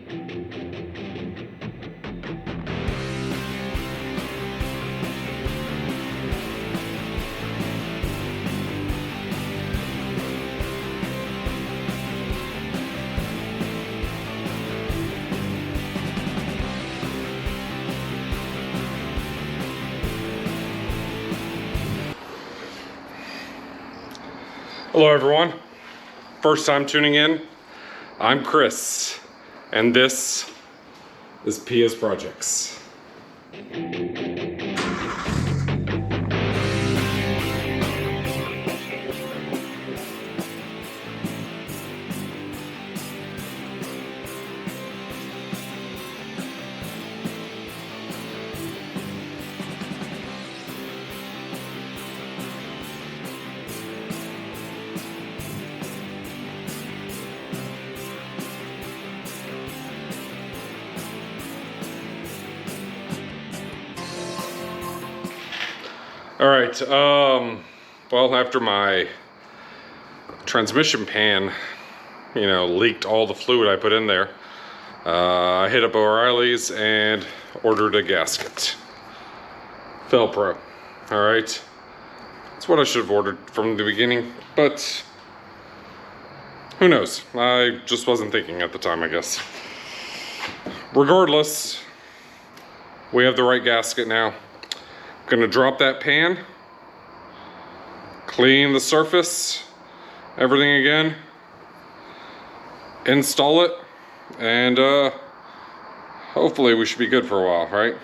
Hello everyone, first time tuning in, I'm Chris, and this is Pia's Projects. All right, well, after my transmission pan, leaked all the fluid I put in there, I hit up O'Reilly's and ordered a gasket. Felpro, all right? That's what I should have ordered from the beginning, but who knows? I just wasn't thinking at the time, I guess. Regardless, we have the right gasket now. Gonna drop that pan, clean the surface, everything again, install it, and hopefully we should be good for a while, right?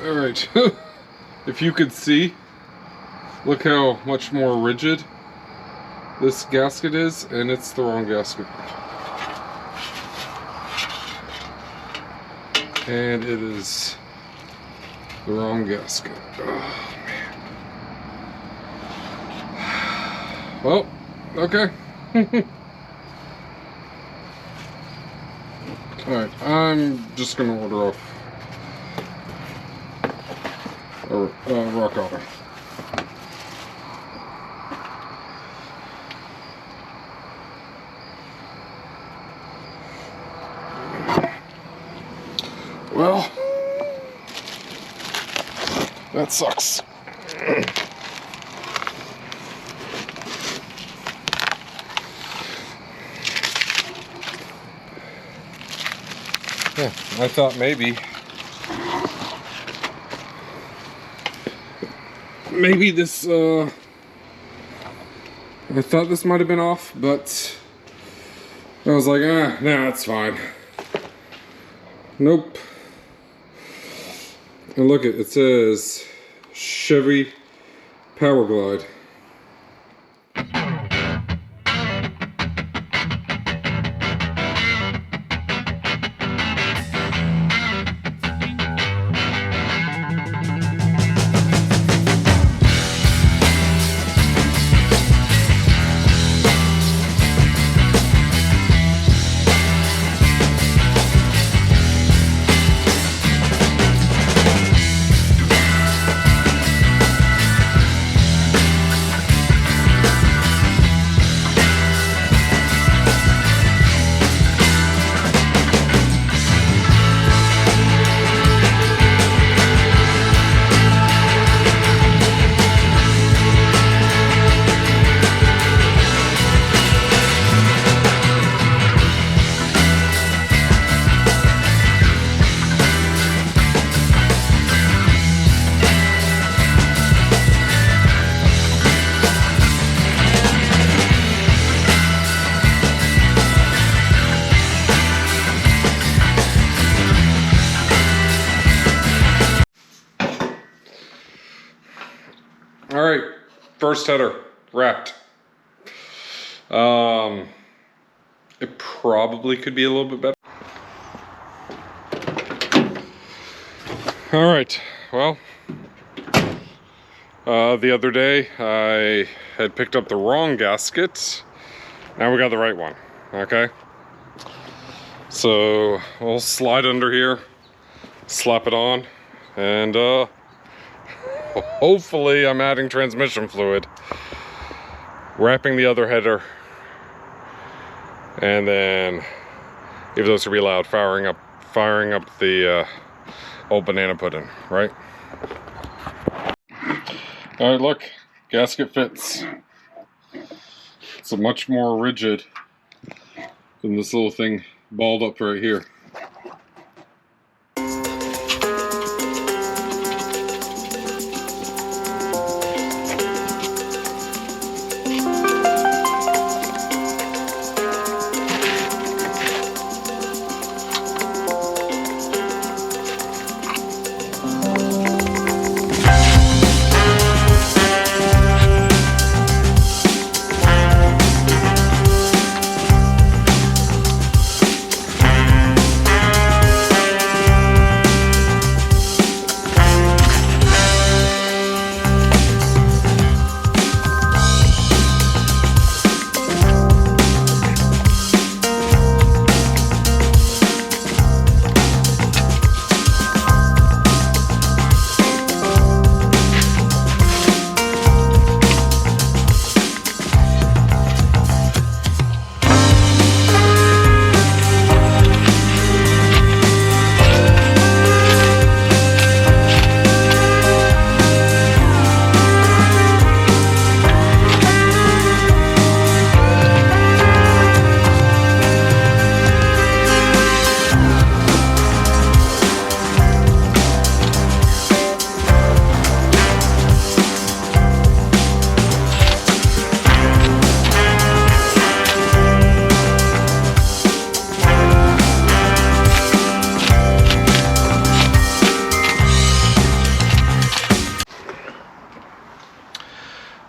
All right, if you could see, look how much more rigid this gasket is, and it's the wrong gasket. And it is the wrong gasket. Oh, man. Well, okay. All right, I'm just gonna order off rock auto. Well, that sucks. Yeah, I thought maybe this, I thought this might have been off, but I was like, nah, it's fine. Nope. And look, it says Chevy Power Glide. All right, first header wrapped. It probably could be a little bit better. All right, well, the other day I had picked up the wrong gasket. Now we got the right one, okay? So we'll slide under here, slap it on, and hopefully I'm adding transmission fluid, wrapping the other header, and then, even though it's gonna be loud, firing up the old banana pudding, right? All right, look, gasket fits. It's a much more rigid than this little thing balled up right here.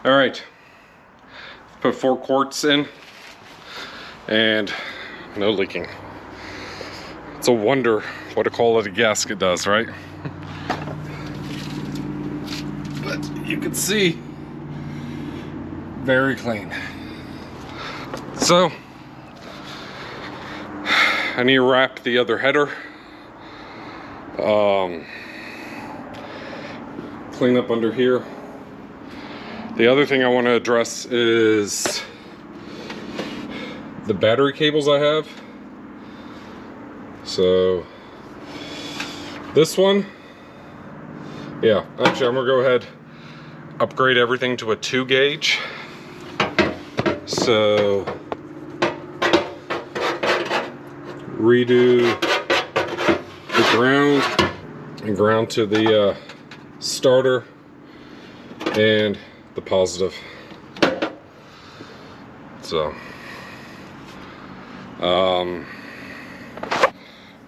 All right, put 4 quarts in and no leaking. It's a wonder what a quality gasket does, right? But you can see, very clean. So, I need to wrap the other header. Clean up under here. The other thing I want to address is the battery cables I have. So this one, yeah, actually I'm gonna go ahead, upgrade everything to a 2 gauge. So redo the ground and ground to the starter and the positive. So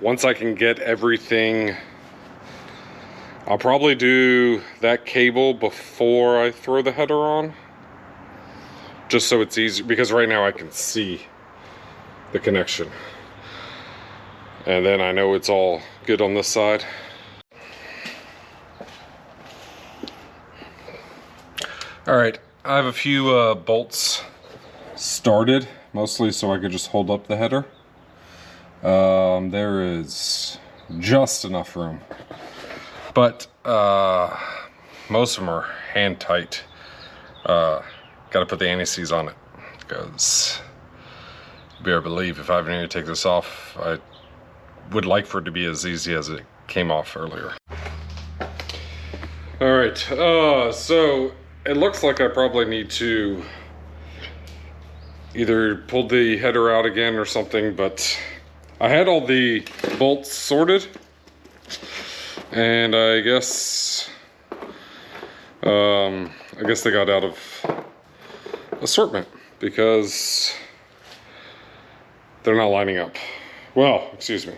once I can get everything, I'll probably do that cable before I throw the header on, just so it's easy, because right now I can see the connection, and then I know it's all good on this side. All right, I have a few bolts started, mostly so I could just hold up the header. There is just enough room, but most of them are hand tight. Got to put the anti-seize on it, because you better believe if I ever need to take this off, I would like for it to be as easy as it came off earlier. All right, so it looks like I probably need to either pull the header out again or something, but I had all the bolts sorted, and I guess they got out of assortment because they're not lining up. Well, excuse me.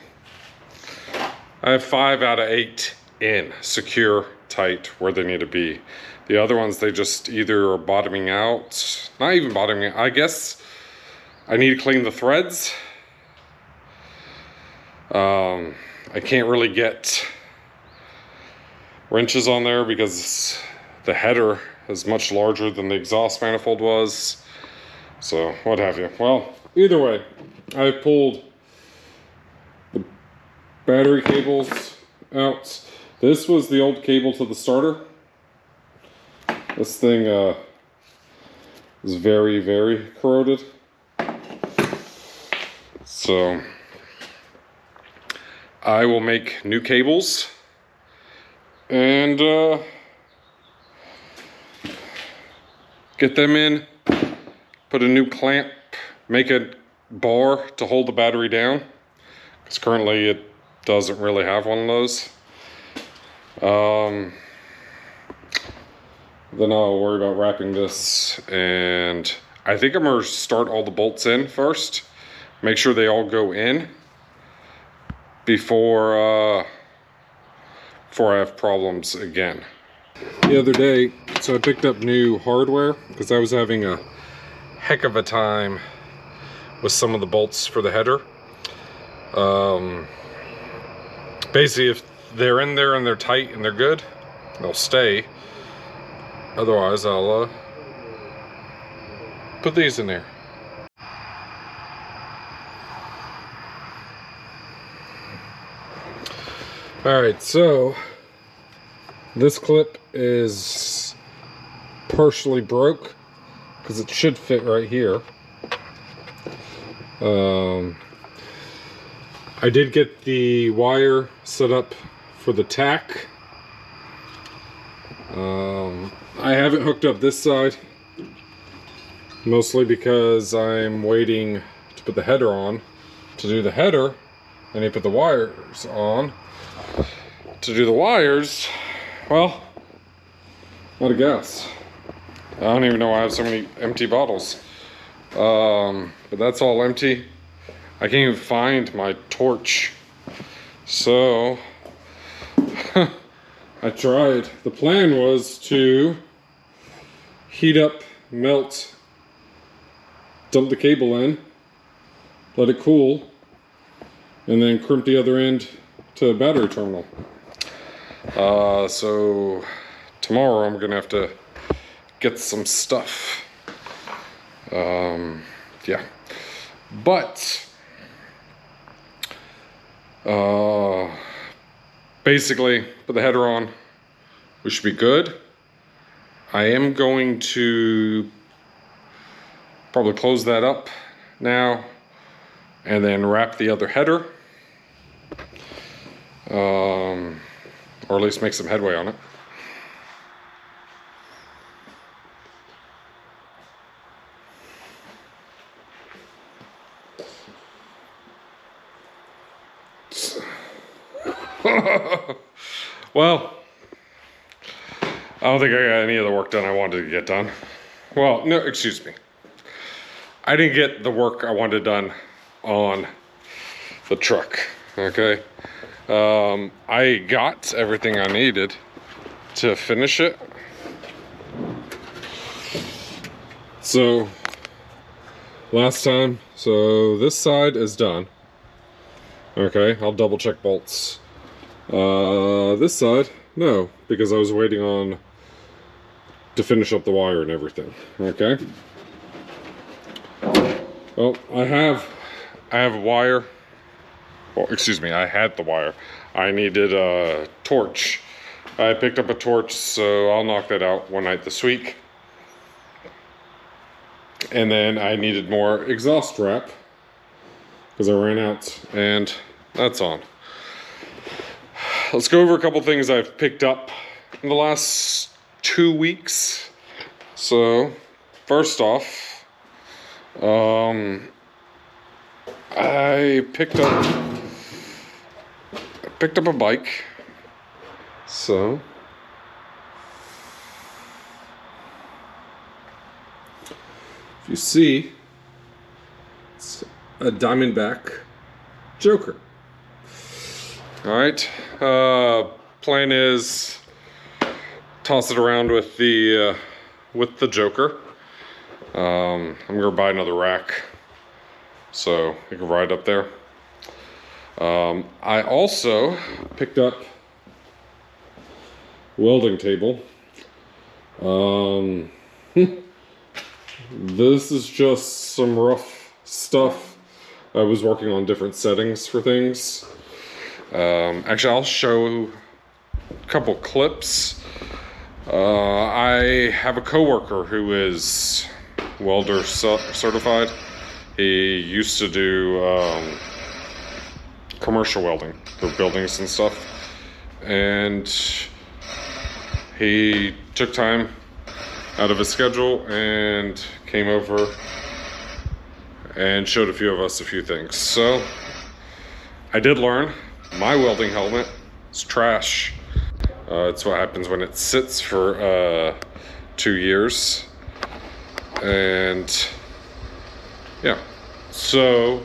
I have 5 out of 8 in, secure, tight, where they need to be. The other ones, they just either are bottoming out, not even bottoming out, I guess I need to clean the threads. I can't really get wrenches on there because the header is much larger than the exhaust manifold was. So what have you. Well, either way, I pulled the battery cables out. This was the old cable to the starter. This thing is very, very corroded. So I will make new cables and get them in, put a new clamp, make a bar to hold the battery down, because currently it doesn't really have one of those. Then I'll worry about wrapping this, and I think I'm gonna start all the bolts in first, make sure they all go in before I have problems again. The other day, so I picked up new hardware because I was having a heck of a time with some of the bolts for the header. Basically, if they're in there and they're tight and they're good, they'll stay. Otherwise, I'll put these in there. Alright, so this clip is partially broke because it should fit right here. I did get the wire set up for the tack. I haven't hooked up this side, mostly because I'm waiting to put the header on. To do the header, I need to put the wires on. To do the wires, well, what a guess. I don't even know why I have so many empty bottles. But that's all empty. I can't even find my torch. So, I tried. The plan was to heat up, melt, dump the cable in, let it cool, and then crimp the other end to a battery terminal. So tomorrow I'm gonna have to get some stuff. Yeah, but basically put the header on, we should be good. I am going to probably close that up now and then wrap the other header, or at least make some headway on it. Well, I don't think I got any of the work done I wanted to get done. Well, no, excuse me. I didn't get the work I wanted done on the truck, okay? I got everything I needed to finish it. So, last time, so this side is done. Okay, I'll double check bolts. This side, no, because I was waiting on to finish up the wire and everything. Okay. Well, I have a wire. Well, excuse me, I had the wire. I needed a torch. I picked up a torch, so I'll knock that out one night this week. And then I needed more exhaust wrap because I ran out, and that's on. Let's go over a couple things I've picked up in the last 2 weeks. So, first off, I picked up a bike. So, if you see, it's a Diamondback Joker. All right, plan is toss it around with the Joker. I'm gonna buy another rack so you can ride up there. I also picked up welding table. This is just some rough stuff. I was working on different settings for things. Actually, I'll show a couple clips. I have a coworker who is welder certified. He used to do commercial welding for buildings and stuff, and he took time out of his schedule and came over and showed a few of us a few things. So I did learn my welding helmet is trash. It's what happens when it sits for 2 years. And yeah, so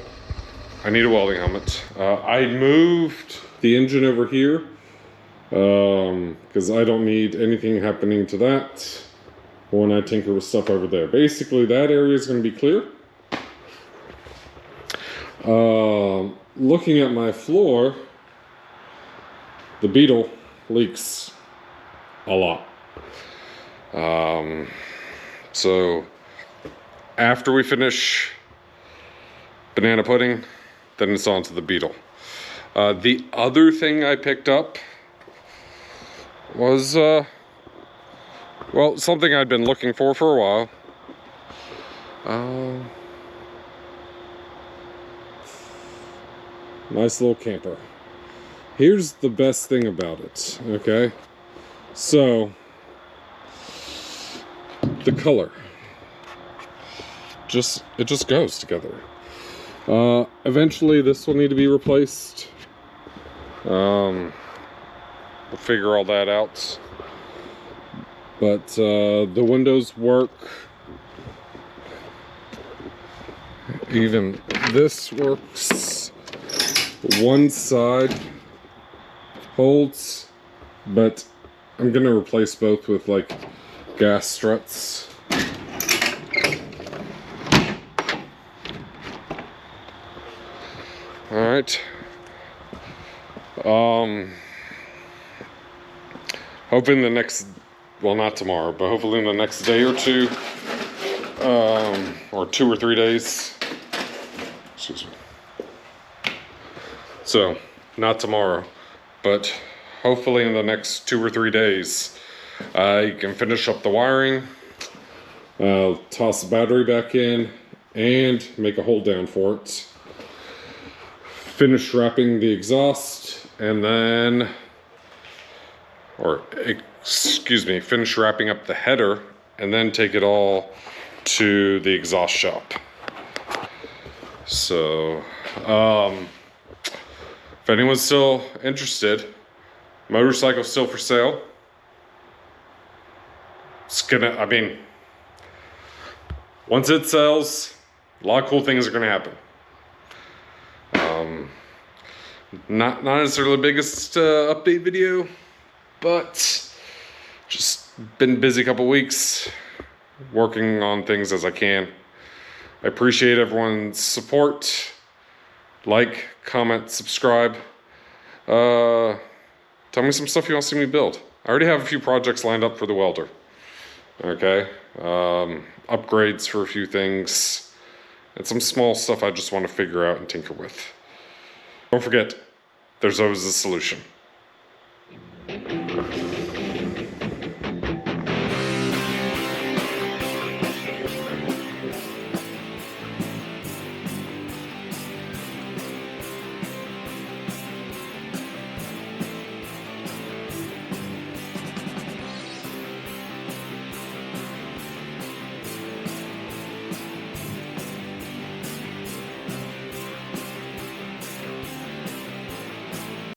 I need a welding helmet. I moved the engine over here because I don't need anything happening to that when I tinker with stuff over there. Basically, that area is going to be clear. Looking at my floor, the beetle leaks a lot. So after we finish banana pudding, then it's on to the beetle. The other thing I picked up was, well, something I'd been looking for a while. Nice little camper. Here's the best thing about it, okay? So, the color. It just goes together. Eventually this will need to be replaced. We'll figure all that out. But the windows work. Even this works. One side holds, but I'm gonna replace both with like gas struts. All right. Hoping the next, well, not tomorrow, but hopefully in the next day or two, or 2 or 3 days. Excuse me. So, not tomorrow, but hopefully in the next 2 or 3 days, I can finish up the wiring, toss the battery back in, and make a hold down for it. Finish wrapping the exhaust, and then, finish wrapping up the header, and then take it all to the exhaust shop. So, if anyone's still interested, motorcycle's still for sale. Once it sells, a lot of cool things are gonna happen. Not necessarily the biggest update video, but just been busy a couple weeks, working on things as I can. I appreciate everyone's support. Like, comment, subscribe. Tell me some stuff you want to see me build. I already have a few projects lined up for the welder. Okay, upgrades for a few things, and some small stuff I just want to figure out and tinker with. Don't forget, there's always a solution.